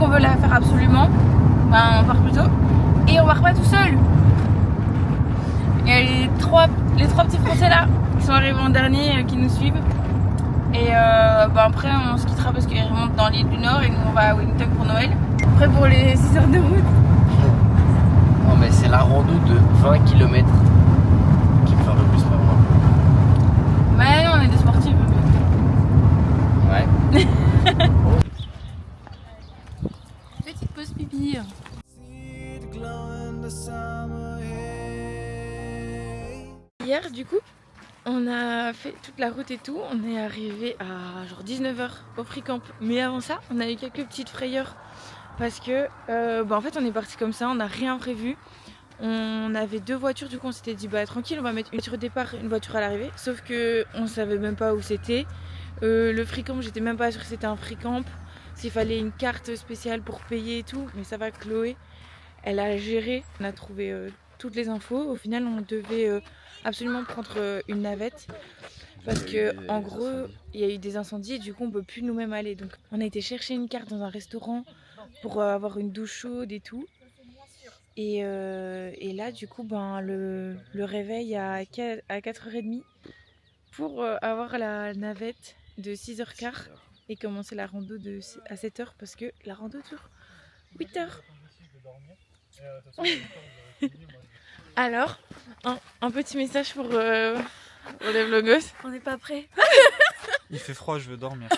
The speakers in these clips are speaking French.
qu'on veut la faire absolument, ben, on part plus tôt. Et on part pas tout seul. Il y a les trois petits Français là qui sont arrivés en dernier qui nous suivent. Et ben après on se quittera parce qu'ils remontent dans l'île du Nord et nous on va à Wellington pour Noël. Après pour les 6 heures de route. Non mais c'est la rando de 20 km qui me fait un peu plus peur moi. Mais non, on est des sportifs. Ouais. Petite pause pipi. Hier du coup on a fait toute la route et tout, on est arrivé à genre 19h au free camp. Mais avant ça on a eu quelques petites frayeurs parce que bah en fait on est parti comme ça, on n'a rien prévu. On avait 2 voitures, du coup on s'était dit bah tranquille on va mettre une voiture au départ, une voiture à l'arrivée. Sauf que on savait même pas où c'était. Le free camp j'étais même pas sûre que c'était un free camp. S'il fallait une carte spéciale pour payer et tout. Mais ça va, Chloé elle a géré, on a trouvé toutes les infos. Au final on devait absolument prendre une navette. Parce que en gros il y a eu des incendies et du coup on peut plus nous-mêmes aller. Donc on a été chercher une carte dans un restaurant pour avoir une douche chaude et tout. Et là du coup ben, le réveil à 4h30 pour avoir la navette de 6h15 et commencer la rando à 7h parce que la rando dure 8h. Alors, un petit message pour les vlogos. On n'est pas prêts. Il fait froid, je veux dormir.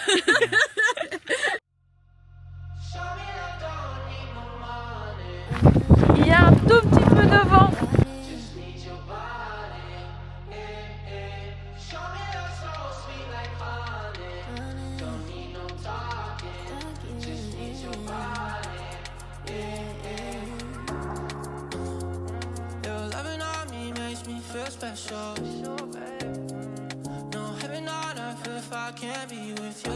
Il y a un tout petit peu de vent. Special. No heaven on earth if I can't be with you.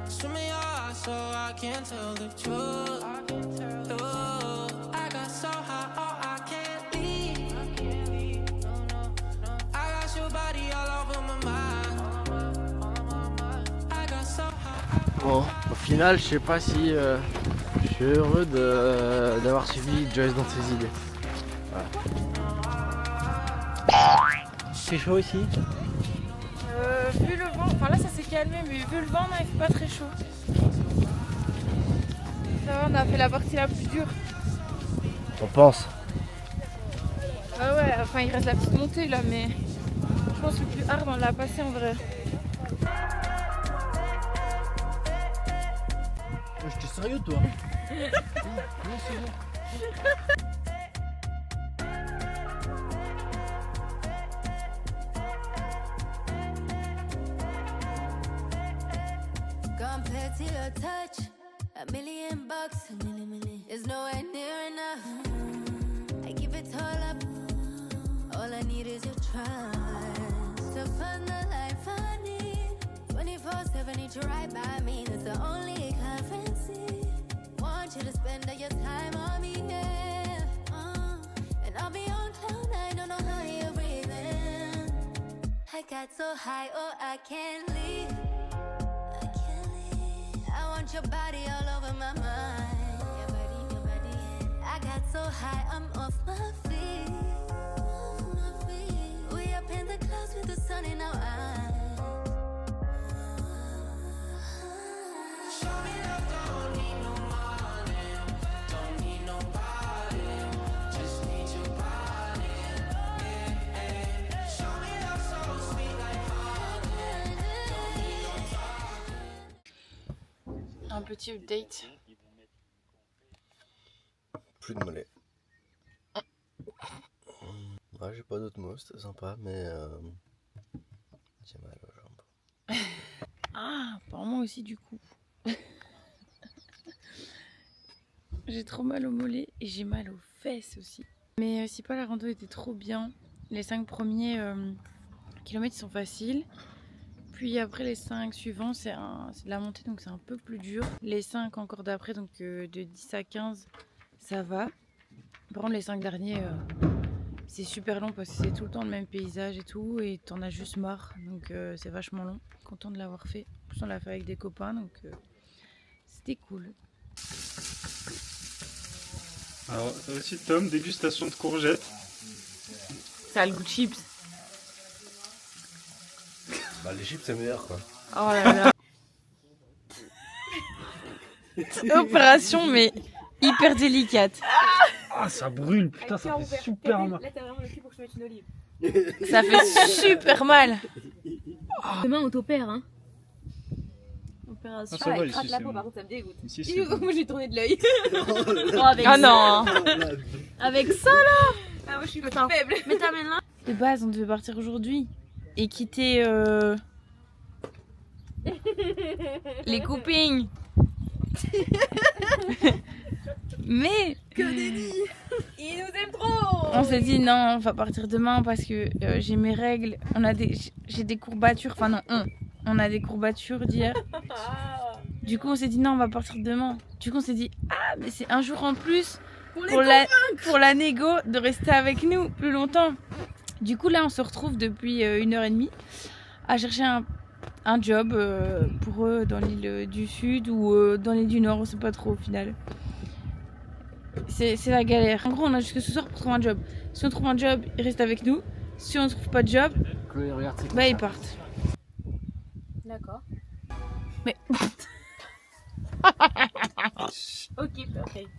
Swim in your eyes so I can tell the truth. I got so high, oh I can't leave. I got your body all over my mind. I got so high. Bon, au final, je sais pas si je suis heureux d'avoir suivi Joyce dans ses idées. Voilà. C'est chaud ici? Vu le vent, enfin là ça s'est calmé, mais vu le vent, non, il fait pas très chaud. Ça va, on a fait la partie la plus dure. On pense. Ah ouais, enfin il reste la petite montée là, mais je pense que le plus hard on l'a passé en vrai. J'étais sérieux toi? Non, c'est bon. Compared to your touch, $1 million is nowhere near enough. I give it all up. All I need is your trust to find the life I need. 24/7 need you right by me. That's the only currency. Want you to spend all your time on me, yeah. And I'll be on cloud nine, don't know how you're breathing. I got so high, oh I can't leave. I want your body all over my mind. Your body. I got so high, I'm off my feet. We up in the clouds with the sun in our eyes. Show me love, don't need no money, don't need nobody, just need your body. Show me love so sweet like honey, don't need no talking. Un petit update. Plus de mollet. Ouais, j'ai pas d'autres mots, c'était sympa, mais j'ai mal aux jambes. Ah, pour moi aussi du coup. J'ai trop mal au mollet et j'ai mal aux fesses aussi. Mais si pas, la rando était trop bien. Les 5 premiers kilomètres sont faciles. Puis après les 5 suivants c'est de la montée donc c'est un peu plus dur. Les 5 encore d'après donc de 10 à 15 ça va. Par contre les 5 derniers c'est super long parce que c'est tout le temps le même paysage et tout et t'en as juste marre donc c'est vachement long. Content de l'avoir fait. En plus on l'a fait avec des copains donc C'était cool. Alors, aussi Tom, dégustation de courgettes. Ça a le goût de chips. Bah les chips c'est meilleur quoi. Oh là là. Opération mais hyper délicate. Ah, ça brûle, putain, ça fait super mal. Là, t'as vraiment le cul pour que je mette une olive. Ça fait super mal. Demain, on t'opère, hein. Opération. Ah, ça va, gratte ici, la c'est peau, bon. par contre, ça me dégoûte. Ici, c'est bon. Moi, j'ai tourné de l'œil. Oh, avec Ah non. Avec ça, là. Ah, moi, je suis faible. Mais t'amènes là. De base, on devait partir aujourd'hui et quitter les copines. Mais Il nous aime trop. on s'est dit non, on va partir demain parce que j'ai mes règles. J'ai des courbatures. Enfin non, on a des courbatures d'hier. Du coup, on s'est dit non, on va partir demain. Du coup, on s'est dit ah mais c'est un jour en plus pour la négo de rester avec nous plus longtemps. Du coup, là, on se retrouve depuis 1h30 à chercher un job pour eux dans l'île du Sud ou dans l'île du Nord, on sait pas trop au final. C'est la galère. En gros, on a jusque ce soir pour trouver un job. Si on trouve un job, ils restent avec nous. Si on ne trouve pas de job, Chloé, regarde, c'est bah ils partent. D'accord. Mais Okay, perfect.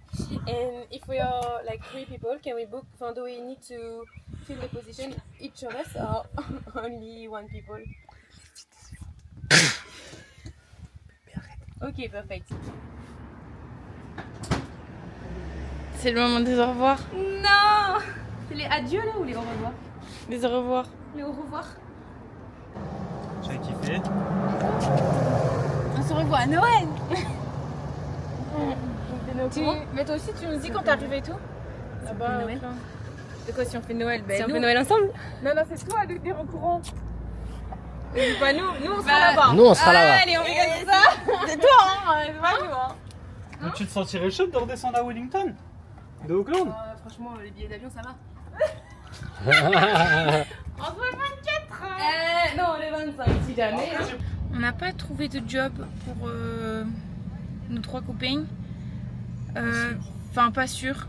And if we are like 3 people, can we book? Do we need to fill the position each of us or only one people? Okay, perfect. c'est le moment des au revoir. Non! C'est les adieux là ou les au revoir? Des au revoir. Les au revoir. J'ai kiffé. On se revoit à Noël! Mais toi aussi, tu nous dis quand t'es arrivé et tout? Ah bah, Noël. De quoi si on fait Noël? Si on fait Noël ensemble? Non, c'est toi de dire au courant. Pas nous, on sera là-bas. Nous on sera là-bas. Allez, on fait comme ça. C'est toi, hein, c'est pas nous. Hein. Donc, tu te sentirais chaud de redescendre à Wellington? De Auckland? Franchement, les billets d'avion ça va. Entre 24 ans. Non, les 25 si jamais. On n'a pas trouvé de job pour nos 3 copains. Enfin, pas sûr.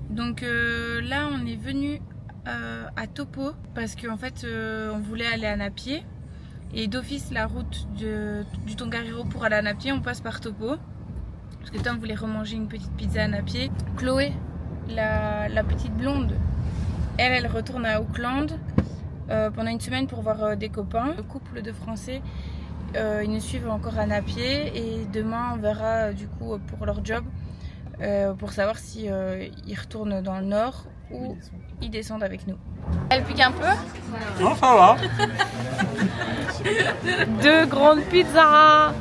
Donc là, on est venu à Topo parce qu'en fait, on voulait aller à Napier. Et d'office, la route du Tongariro pour aller à Napier, on passe par Topo. Parce que Tom voulait remanger une petite pizza à Napier. Chloé, la petite blonde, elle retourne à Auckland pendant une semaine pour voir des copains. Le couple de Français, ils nous suivent encore à Napier. Et demain, on verra du coup pour leur job. Pour savoir si ils retournent dans le nord ou ils descendent avec nous. Elle pique un peu. Non, ça va. 2 grandes pizzas.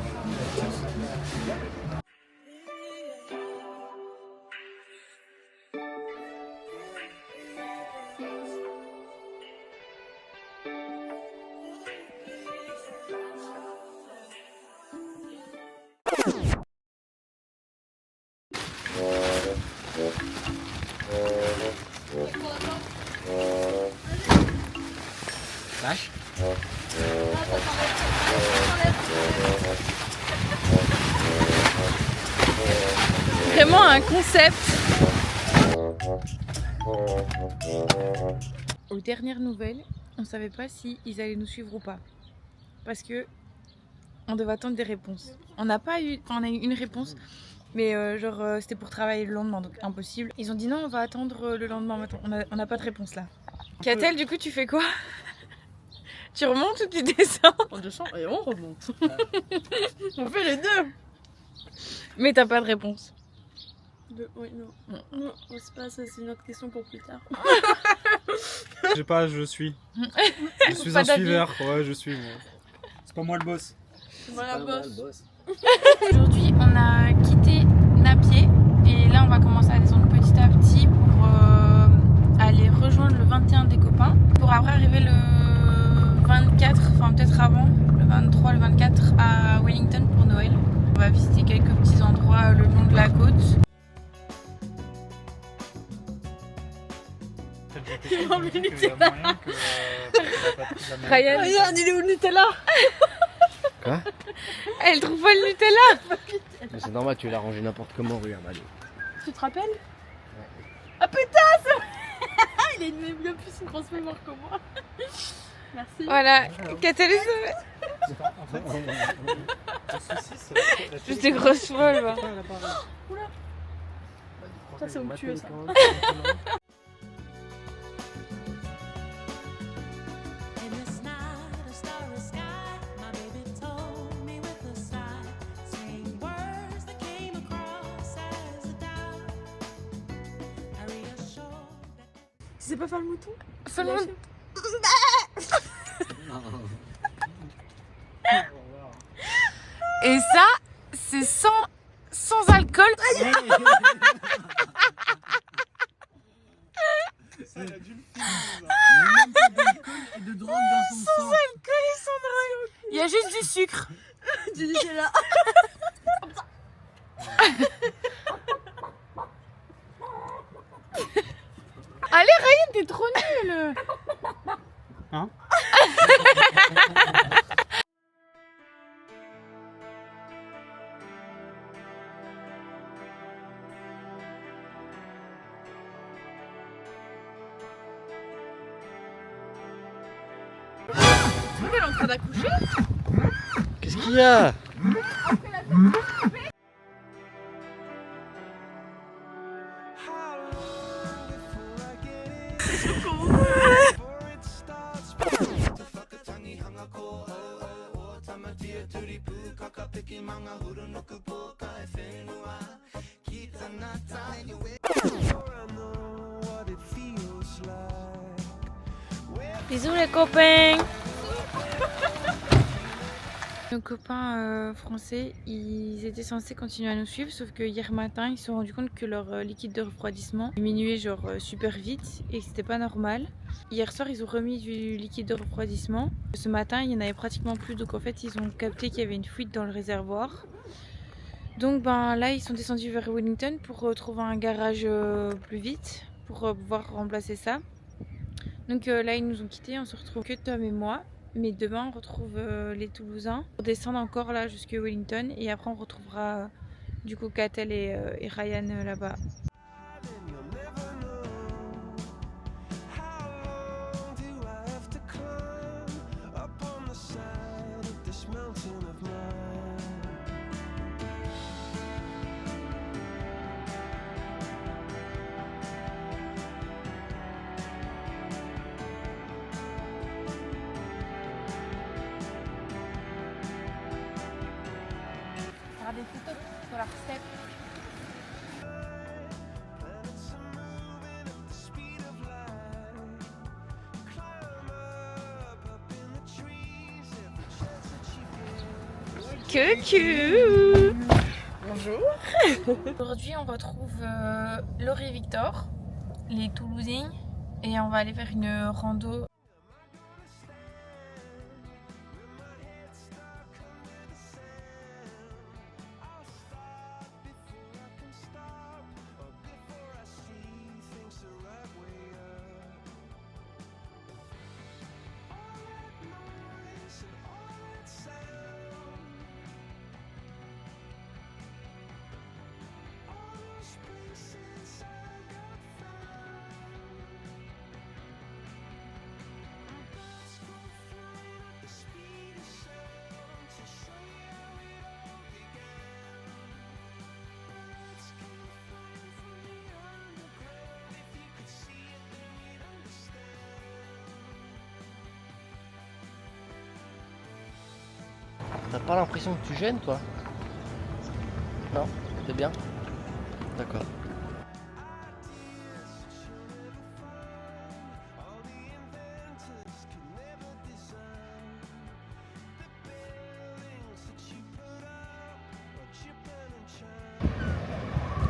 Lâche. Vraiment un concept. Aux dernières nouvelles, on savait pas si ils allaient nous suivre ou pas. Parce que on devait attendre des réponses. On n'a pas eu, enfin on a eu une réponse, mais c'était pour travailler le lendemain, donc impossible. Ils ont dit non, on va attendre le lendemain matin. On n'a pas de réponse là. Catel, du coup, tu fais quoi? Tu remontes ou tu descends? On descend et on remonte. On fait les deux. Mais t'as pas de réponse. Oui, non. Non, c'est pas ça, c'est une autre question pour plus tard. Je sais pas, je suis. Je suis Pas un d'avis. suiveur. Ouais, je suis. Moi. C'est pas moi le boss. Voilà, boss. Aujourd'hui, on a quitté Napier et là, on va commencer à descendre petit à petit pour aller rejoindre le 21 des copains pour après arriver le 24, enfin peut-être avant, le 23, le 24 à Wellington pour Noël. On va visiter quelques petits endroits le long de la côte. Ryan, Regarde, il est où le Nutella? Quoi? elle trouve pas le Nutella. Mais c'est normal, tu l'as rangé n'importe comment, regarde, allez. Tu te rappelles? Ah putain, c'est vrai. Il a bien plus une grosse mémoire que moi. Merci. Voilà, Catel est sauvée. Juste des grosses folles, va. Ça, c'est onctueux, ça. In this night of starry sky, my baby told me with a sigh, saying words that came across as a doubt. I reassured that. Tu sais pas faire le mouton? Seulement. Et ça, c'est sans alcool. Ça, il a dû le filmer, ça. Il y a même pas d'alcool et de drogue dans son sang. Alcool et sans drogue. Il y a juste du sucre. Du Nutella. Allez, Ryan, t'es trop nul. Hein? Elle est en train d'accoucher. Qu'est-ce qu'il y a? Bisous les copains. Nos copains français, ils étaient censés continuer à nous suivre, sauf que hier matin, ils se sont rendus compte que leur liquide de refroidissement diminuait genre super vite et que c'était pas normal. Hier soir, ils ont remis du liquide de refroidissement. Ce matin, il y en avait pratiquement plus, donc en fait, ils ont capté qu'il y avait une fuite dans le réservoir. Donc ben là, ils sont descendus vers Wellington pour trouver un garage plus vite, pour pouvoir remplacer ça. Donc là, ils nous ont quittés, on se retrouve que Tom et moi. Mais demain, on retrouve les Toulousains pour descendre encore là jusqu'à Wellington. Et après, on retrouvera du coup Catel et Ryan là-bas. Des photos sur leur step. Coucou. Bonjour. Aujourd'hui, on retrouve Laurie et Victor, les Toulousains, et on va aller faire une rando. T'as pas l'impression que tu gênes, toi? Non? C'est bien? D'accord.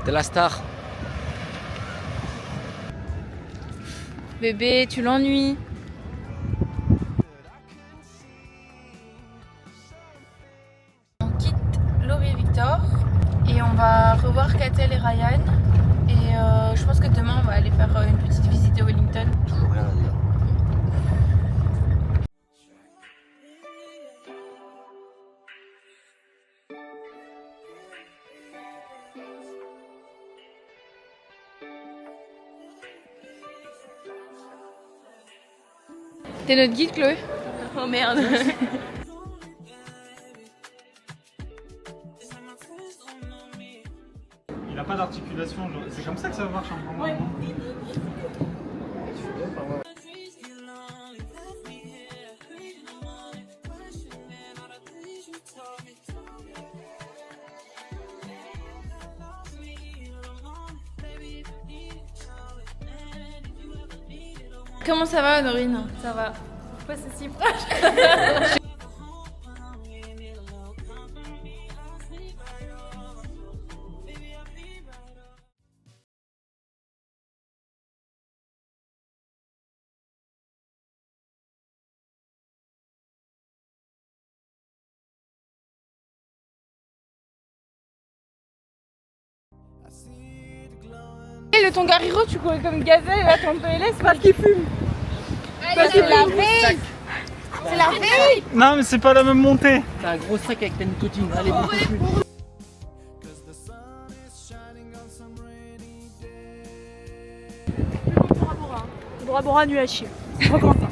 T'es la star. Bébé, tu l'ennuies. On quitte Laurie et Victor et on va revoir Catel et Ryan. Et je pense que demain on va aller faire une petite visite à Wellington. Toujours rien à dire. T'es notre guide, Chloé? Oh merde. Il a pas d'articulation, c'est comme ça que ça marche un moment. Ouais. Comment ça va, Honorine? Ça va. Pourquoi c'est si proche? Et de ton Gariro, tu courais comme une gazelle et là t'es en PLS parce qu'il fume. Parce que la veille. C'est la veille. Non, mais c'est pas la même montée. T'as un gros sac avec ta nicotine, allez, beaucoup plus. Bora Bora nul à chier. Je suis trop content.